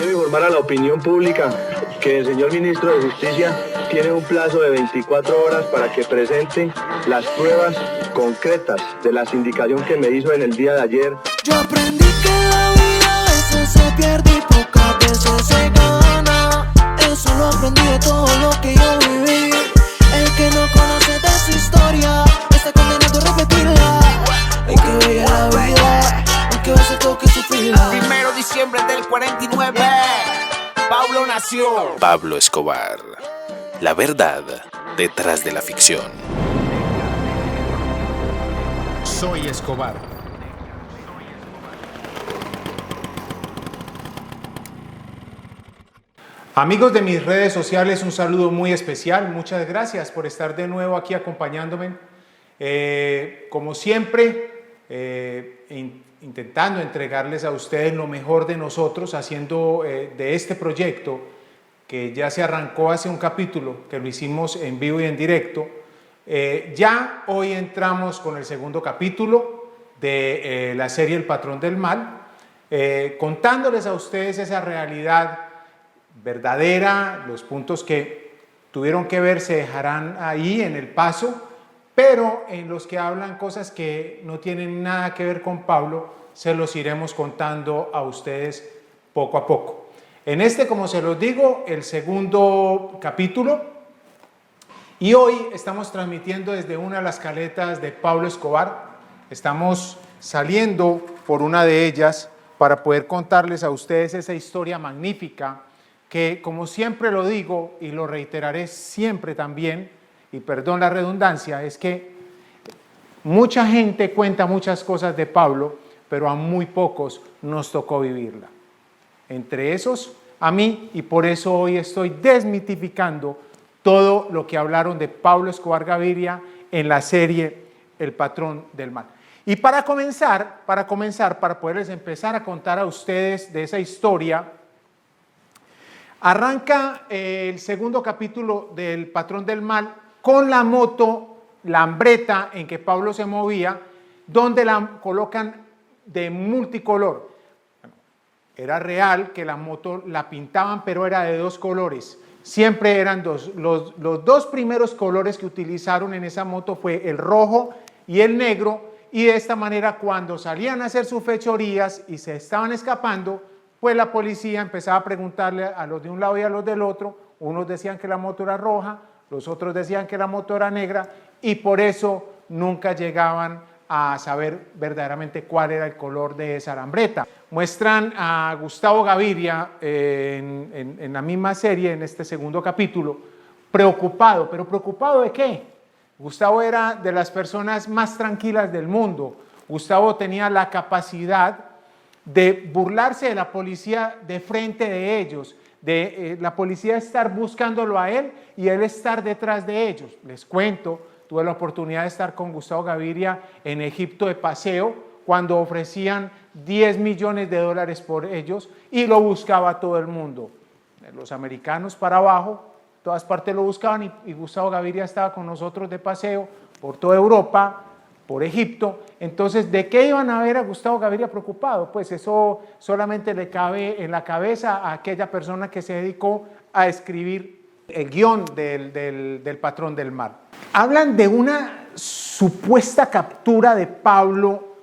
Quiero informar a la opinión pública que el señor ministro de Justicia tiene un plazo de 24 horas para que presente las pruebas concretas de la sindicación que me hizo en el día de ayer. Yo aprendí que la vida a veces se pierde y pocas veces se gana. Eso lo aprendí de todo lo que yo viví. El que no conoce de su historia está condenado a repetirla. Hay que vivir la vida, aunque a veces toque sufrirla. 1 de diciembre del 49, Pablo nació. Pablo Escobar, la verdad detrás de la ficción. Soy Escobar. Amigos de mis redes sociales, un saludo muy especial. Muchas gracias por estar de nuevo aquí acompañándome. Como siempre, intentando entregarles a ustedes lo mejor de nosotros, haciendo de este proyecto, que ya se arrancó hace un capítulo, que lo hicimos en vivo y en directo. Ya hoy entramos con el segundo capítulo de la serie El Patrón del Mal, contándoles a ustedes esa realidad verdadera. Los puntos que tuvieron que ver se dejarán ahí en el paso, pero en los que hablan cosas que no tienen nada que ver con Pablo, se los iremos contando a ustedes poco a poco. En este, como se los digo, el segundo capítulo, y hoy estamos transmitiendo desde una de las caletas de Pablo Escobar. Estamos saliendo por una de ellas para poder contarles a ustedes esa historia magnífica que, como siempre lo digo y lo reiteraré siempre también, y perdón la redundancia, es que mucha gente cuenta muchas cosas de Pablo, pero a muy pocos nos tocó vivirla. Entre esos, a mí, y por eso hoy estoy desmitificando todo lo que hablaron de Pablo Escobar Gaviria en la serie El Patrón del Mal. Y para comenzar, para poderles empezar a contar a ustedes de esa historia, arranca el segundo capítulo del Patrón del Mal con la moto Lambretta en que Pablo se movía, donde la colocan de multicolor. Era real que la moto la pintaban, pero era de dos colores. Siempre eran dos. Los dos primeros colores que utilizaron en esa moto fue el rojo y el negro, y de esta manera cuando salían a hacer sus fechorías y se estaban escapando, pues la policía empezaba a preguntarle a los de un lado y a los del otro. Unos decían que la moto era roja, los otros decían que la moto era negra, y por eso nunca llegaban a saber verdaderamente cuál era el color de esa Lambretta. Muestran a Gustavo Gaviria en la misma serie, en este segundo capítulo, preocupado. ¿Pero preocupado de qué? Gustavo era de las personas más tranquilas del mundo. Gustavo tenía la capacidad de burlarse de la policía de frente de ellos, de la policía estar buscándolo a él y él estar detrás de ellos. Les cuento, tuve la oportunidad de estar con Gustavo Gaviria en Egipto de paseo cuando ofrecían $10 millones por ellos y lo buscaba todo el mundo. Los americanos para abajo, todas partes lo buscaban, y Gustavo Gaviria estaba con nosotros de paseo por toda Europa, por Egipto. Entonces, ¿de qué iban a ver a Gustavo Gaviria preocupado? Pues eso solamente le cabe en la cabeza a aquella persona que se dedicó a escribir el guión del Patrón del Mal. Hablan de una supuesta captura de Pablo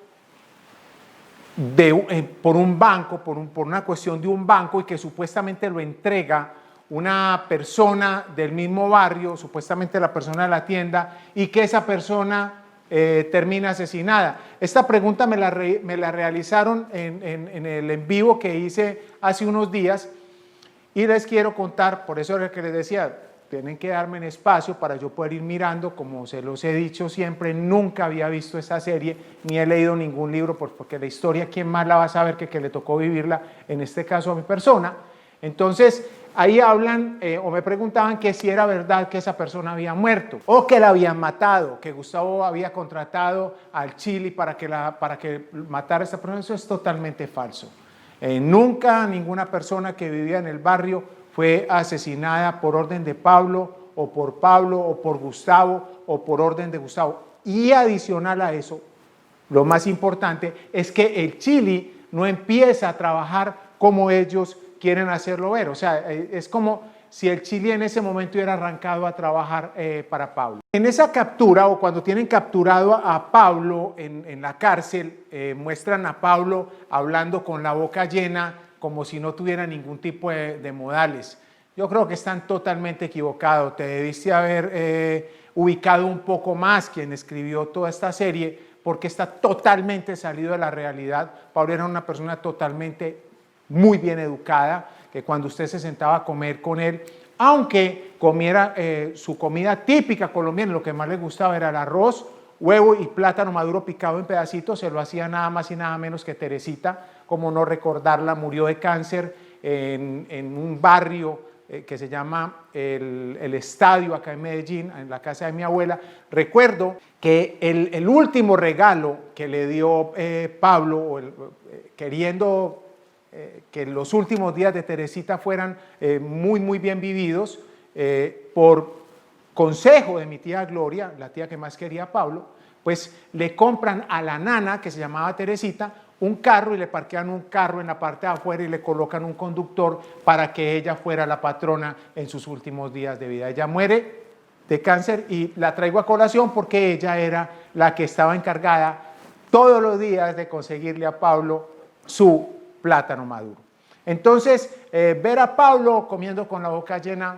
por un banco, por una cuestión de un banco, y que supuestamente lo entrega una persona del mismo barrio, supuestamente la persona de la tienda, y que esa persona termina asesinada. Esta pregunta me la realizaron en el en vivo que hice hace unos días, y les quiero contar. Por eso era que les decía, tienen que darme en espacio para yo poder ir mirando. Como se los he dicho siempre, nunca había visto esta serie, ni he leído ningún libro, porque la historia, ¿quién más la va a saber que le tocó vivirla? En este caso a mi persona. Entonces, ahí hablan o me preguntaban que si era verdad que esa persona había muerto o que la habían matado, que Gustavo había contratado al Chili para que matara a esta persona. Eso es totalmente falso. Nunca ninguna persona que vivía en el barrio fue asesinada por orden de Pablo o por Gustavo o por orden de Gustavo. Y adicional a eso, lo más importante es que el Chili no empieza a trabajar como ellos quieren hacerlo ver. O sea, es como si el Chile en ese momento hubiera arrancado a trabajar para Pablo. En esa captura, o cuando tienen capturado a Pablo en la cárcel, muestran a Pablo hablando con la boca llena, como si no tuviera ningún tipo de modales. Yo creo que están totalmente equivocados. Te debiste haber ubicado un poco más quien escribió toda esta serie, porque está totalmente salido de la realidad. Pablo era una persona totalmente muy bien educada, que cuando usted se sentaba a comer con él, aunque comiera su comida típica colombiana, lo que más le gustaba era el arroz, huevo y plátano maduro picado en pedacitos, se lo hacía nada más y nada menos que Teresita, como no recordarla, murió de cáncer en un barrio que se llama el Estadio acá en Medellín, en la casa de mi abuela. Recuerdo que el último regalo que le dio Pablo, queriendo que los últimos días de Teresita fueran muy bien vividos, por consejo de mi tía Gloria, la tía que más quería a Pablo, pues le compran a la nana, que se llamaba Teresita, un carro y le parquean un carro en la parte de afuera y le colocan un conductor para que ella fuera la patrona en sus últimos días de vida. Ella muere de cáncer y la traigo a colación porque ella era la que estaba encargada todos los días de conseguirle a Pablo su plátano maduro. Entonces, ver a Pablo comiendo con la boca llena,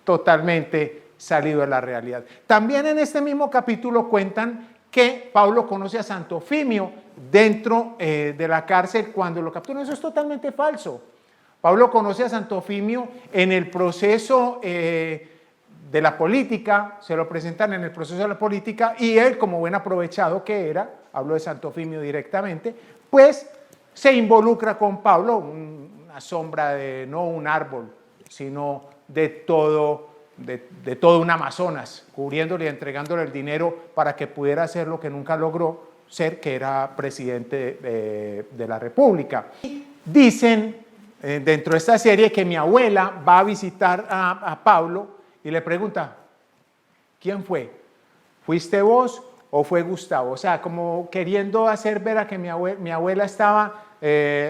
totalmente salido de la realidad. También en este mismo capítulo cuentan que Pablo conoce a Santo Efimio dentro de la cárcel cuando lo capturan. Eso es totalmente falso. Pablo conoce a Santo Efimio en el proceso de la política, se lo presentan en el proceso de la política y él, como buen aprovechado que era, hablo de Santo Efimio directamente, pues se involucra con Pablo, una sombra de no un árbol, sino de todo un Amazonas, cubriéndole y entregándole el dinero para que pudiera hacer lo que nunca logró ser, que era presidente de la República. Dicen dentro de esta serie que mi abuela va a visitar a Pablo y le pregunta, ¿quién fue? ¿Fuiste vos o fue Gustavo? O sea, como queriendo hacer ver a que mi abuela estaba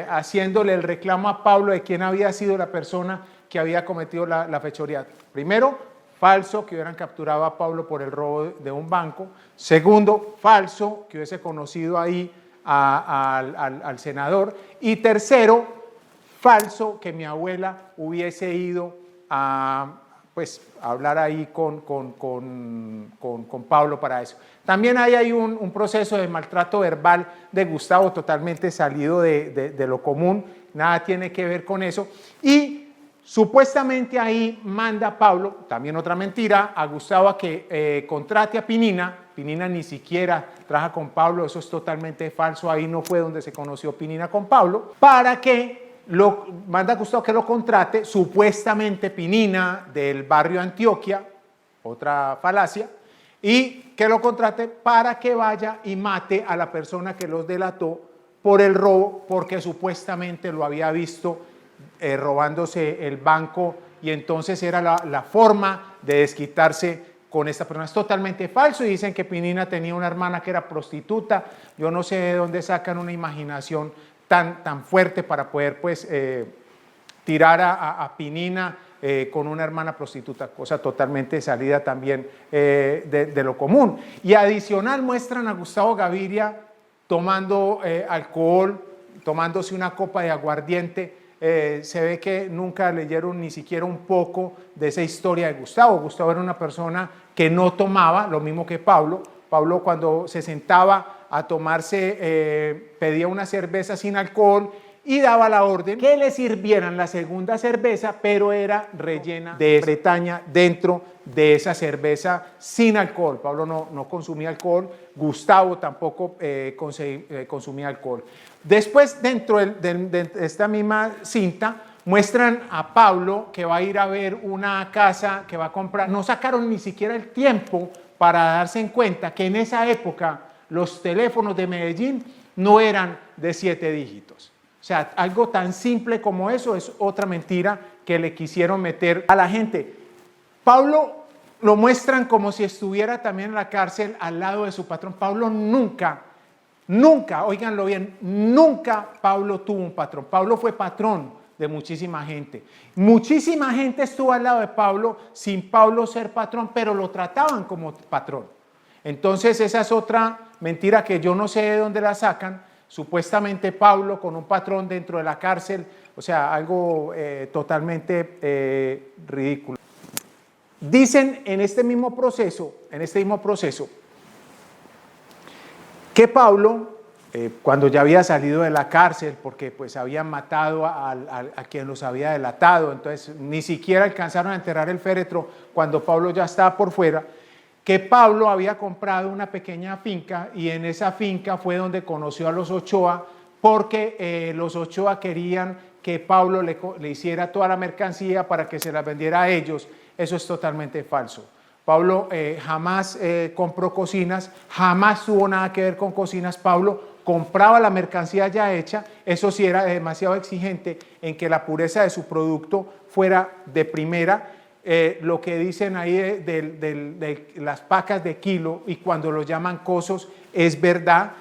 haciéndole el reclamo a Pablo de quién había sido la persona que había cometido la fechoría. Primero, falso que hubieran capturado a Pablo por el robo de un banco. Segundo, falso que hubiese conocido ahí al senador. Y tercero, falso que mi abuela hubiese ido a hablar ahí con Pablo para eso. También hay un proceso de maltrato verbal de Gustavo totalmente salido de lo común, nada tiene que ver con eso. Y supuestamente ahí manda Pablo, también otra mentira, a Gustavo a que contrate a Pinina. Pinina ni siquiera trabaja con Pablo, eso es totalmente falso, ahí no fue donde se conoció Pinina con Pablo, para que manda a Gustavo que lo contrate, supuestamente Pinina del barrio Antioquia, otra falacia, y que lo contrate para que vaya y mate a la persona que los delató por el robo, porque supuestamente lo había visto robándose el banco y entonces era la forma de desquitarse con esta persona. Es totalmente falso y dicen que Pinina tenía una hermana que era prostituta. Yo no sé de dónde sacan una imaginación tan fuerte para poder tirar a Pinina con una hermana prostituta, cosa totalmente salida también de lo común. Y adicional muestran a Gustavo Gaviria tomando alcohol, tomándose una copa de aguardiente. Se ve que nunca leyeron ni siquiera un poco de esa historia de Gustavo. Gustavo era una persona que no tomaba, lo mismo que Pablo. Pablo cuando se sentaba a tomarse, pedía una cerveza sin alcohol y daba la orden que le sirvieran la segunda cerveza, pero era rellena de Bretaña dentro de esa cerveza sin alcohol. Pablo no consumía alcohol, Gustavo tampoco consumía alcohol. Después, dentro de esta misma cinta, muestran a Pablo que va a ir a ver una casa que va a comprar. No sacaron ni siquiera el tiempo para darse en cuenta que en esa época los teléfonos de Medellín no eran de 7 dígitos. O sea, algo tan simple como eso es otra mentira que le quisieron meter a la gente. Pablo lo muestran como si estuviera también en la cárcel al lado de su patrón. Pablo nunca, óiganlo bien, nunca Pablo tuvo un patrón. Pablo fue patrón de muchísima gente. Muchísima gente estuvo al lado de Pablo sin Pablo ser patrón, pero lo trataban como patrón. Entonces esa es otra mentira que yo no sé de dónde la sacan. Supuestamente Pablo con un patrón dentro de la cárcel, o sea, algo totalmente ridículo. Dicen en este mismo proceso, que Pablo, cuando ya había salido de la cárcel, porque pues habían matado a quien los había delatado, entonces ni siquiera alcanzaron a enterrar el féretro cuando Pablo ya estaba por fuera, que Pablo había comprado una pequeña finca y en esa finca fue donde conoció a los Ochoa, porque los Ochoa querían que Pablo le hiciera toda la mercancía para que se la vendiera a ellos. Eso es totalmente falso. Pablo jamás compró cocinas, jamás tuvo nada que ver con cocinas. Pablo compraba la mercancía ya hecha, eso sí era demasiado exigente en que la pureza de su producto fuera de primera. Lo que dicen ahí de las pacas de kilo y cuando lo llaman cosos, es verdad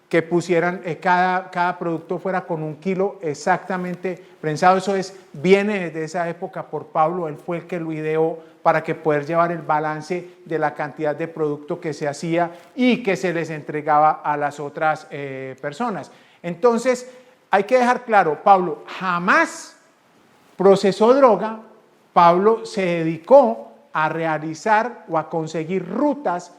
que pusieran cada producto fuera con 1 kilo exactamente prensado. Eso viene de esa época por Pablo, él fue el que lo ideó para que poder llevar el balance de la cantidad de producto que se hacía y que se les entregaba a las otras personas. Entonces, hay que dejar claro, Pablo jamás procesó droga. Pablo se dedicó a realizar o a conseguir rutas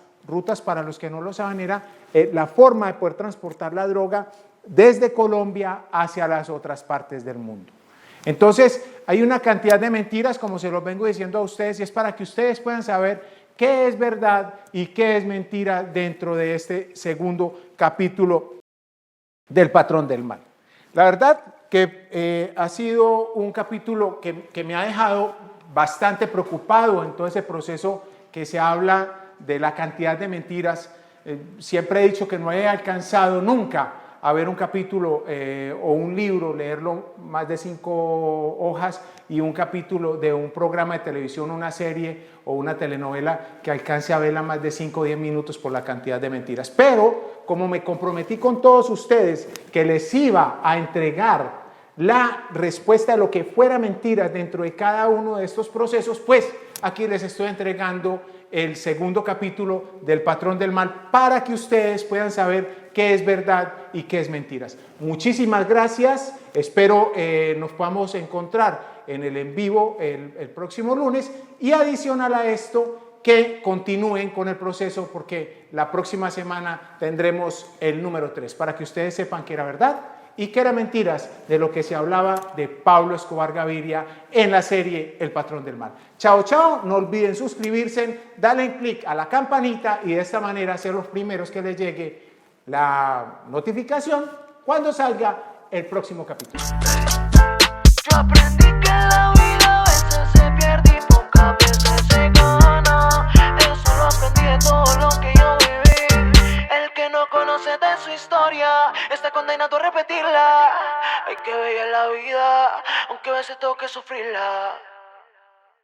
para los que no lo saben, era la forma de poder transportar la droga desde Colombia hacia las otras partes del mundo. Entonces, hay una cantidad de mentiras, como se los vengo diciendo a ustedes, y es para que ustedes puedan saber qué es verdad y qué es mentira dentro de este segundo capítulo del patrón del mal. La verdad que ha sido un capítulo que me ha dejado bastante preocupado en todo ese proceso que se habla de la cantidad de mentiras. Siempre he dicho que no he alcanzado nunca a ver un capítulo o un libro, leerlo más de 5 hojas y un capítulo de un programa de televisión, una serie o una telenovela que alcance a verla más de 5 o 10 minutos por la cantidad de mentiras. Pero como me comprometí con todos ustedes que les iba a entregar la respuesta de lo que fuera mentiras dentro de cada uno de estos procesos, pues aquí les estoy entregando el segundo capítulo del patrón del mal para que ustedes puedan saber qué es verdad y qué es mentiras. Muchísimas gracias, espero nos podamos encontrar en el en vivo el próximo lunes y adicional a esto que continúen con el proceso porque la próxima semana tendremos el número 3 para que ustedes sepan que era verdad y que eran mentiras de lo que se hablaba de Pablo Escobar Gaviria en la serie El Patrón del Mal. Chao, chao, no olviden suscribirse, darle clic a la campanita y de esta manera ser los primeros que les llegue la notificación cuando salga el próximo capítulo. Yo aprendí que la vida a veces se pierde y pocas veces se gana. Eso lo aprendí de todo lo que yo viví. El que no conoce de su historia está condenado a repetirla. Hay que ver la vida, aunque a veces tengo que sufrirla.